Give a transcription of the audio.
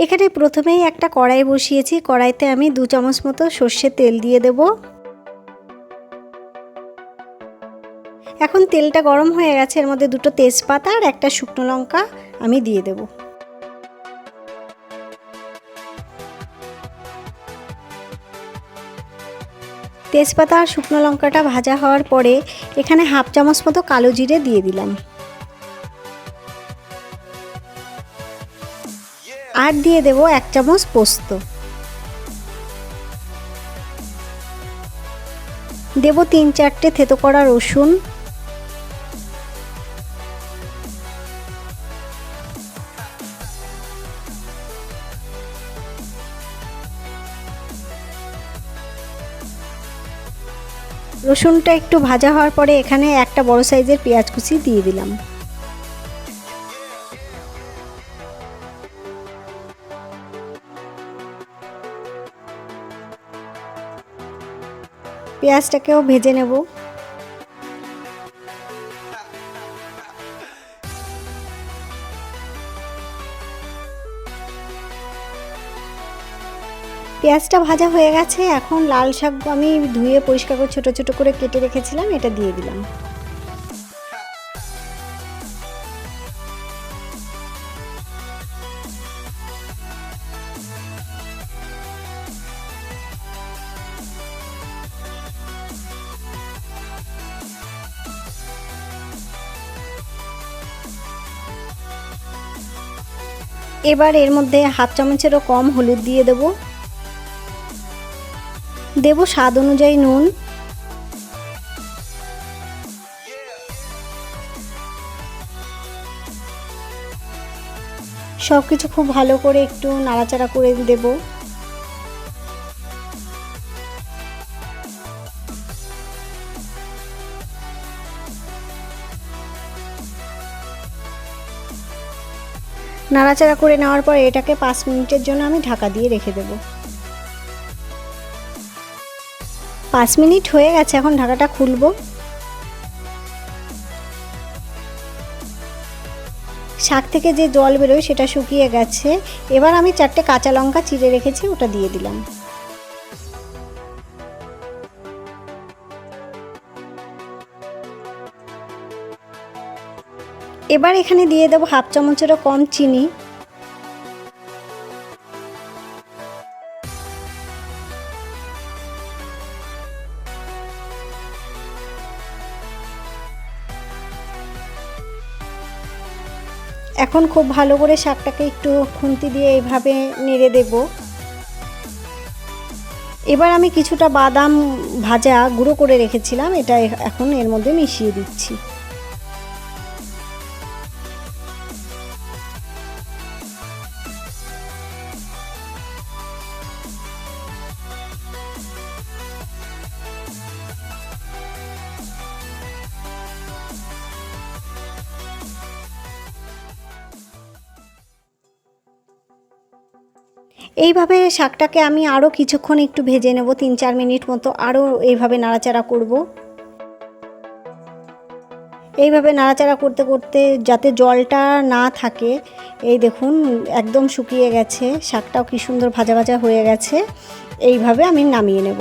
এখানে প্রথমেই একটা কড়াই বসিয়েছি। কড়াইতে আমি 2 চামচ মতো সর্ষের তেল দিয়ে দেব। এখন তেলটা গরম হয়ে গেছে, এর মধ্যে 2টো তেজপাতা আর একটা শুকনো লঙ্কা আমি দিয়ে দেব। তেজপাতা আর শুকনো লঙ্কাটা ভাজা হওয়ার পরে এখানে 1/2 চামচ মতো কালো জিরে দিয়ে দিলাম। আর দিয়ে দেব 1 চামচ পোস্ত। দেব 3-4টে থেতো করা রসুন। রসুনটা একটু ভাজা হওয়ার পরে এখানে একটা বড় সাইজের পেঁয়াজ কুচি দিয়ে দিলাম। পেঁয়াজটাকেও ভেজে নেব। পেঁয়াজটা ভাজা হয়ে গেছে। এখন লাল শাক আমি ধুয়ে পরিষ্কার করে ছোট ছোট করে কেটে রেখেছিলাম, এটা দিয়ে দিলাম। এবার এর মধ্যে 1/2 চামচেরও কম হলুদ দিয়ে দেব। দেব স্বাদ অনুযায়ী নুন। সব কিছু খুব ভালো করে একটু নাড়াচাড়া করে দেব। নাড়াচাড়া করে নেওয়ার পর এটাকে 5 মিনিটের জন্য আমি ঢাকা দিয়ে রেখে দেব। 5 মিনিট হয়ে গেছে, এখন ঢাকাটা খুলব। শাক থেকে যে জল বেরোয় সেটা শুকিয়ে গেছে। এবার আমি 4টে কাঁচা লঙ্কা চিড়ে রেখেছি, ওটা দিয়ে দিলাম। এবার এখানে দিয়ে দেব 1/2 চামচেরও কম চিনি। এখন খুব ভালো করে শাকটাকে একটু খুন্তি দিয়ে এইভাবে নেড়ে দেব। এবার আমি কিছুটা বাদাম ভাজা গুঁড়ো করে রেখেছিলাম, এটা এখন এর মধ্যে মিশিয়ে দিচ্ছি। এইভাবে শাকটাকে আমি আরও কিছুক্ষণ একটু ভেজে নেব, 3-4 মিনিট মতো আরও এইভাবে নাড়াচাড়া করব। এইভাবে নাড়াচাড়া করতে করতে যাতে জলটা না থাকে, এই দেখুন একদম শুকিয়ে গেছে, শাকটাও কি সুন্দর ভাজা ভাজা হয়ে গেছে। এইভাবে আমি নামিয়ে নেব।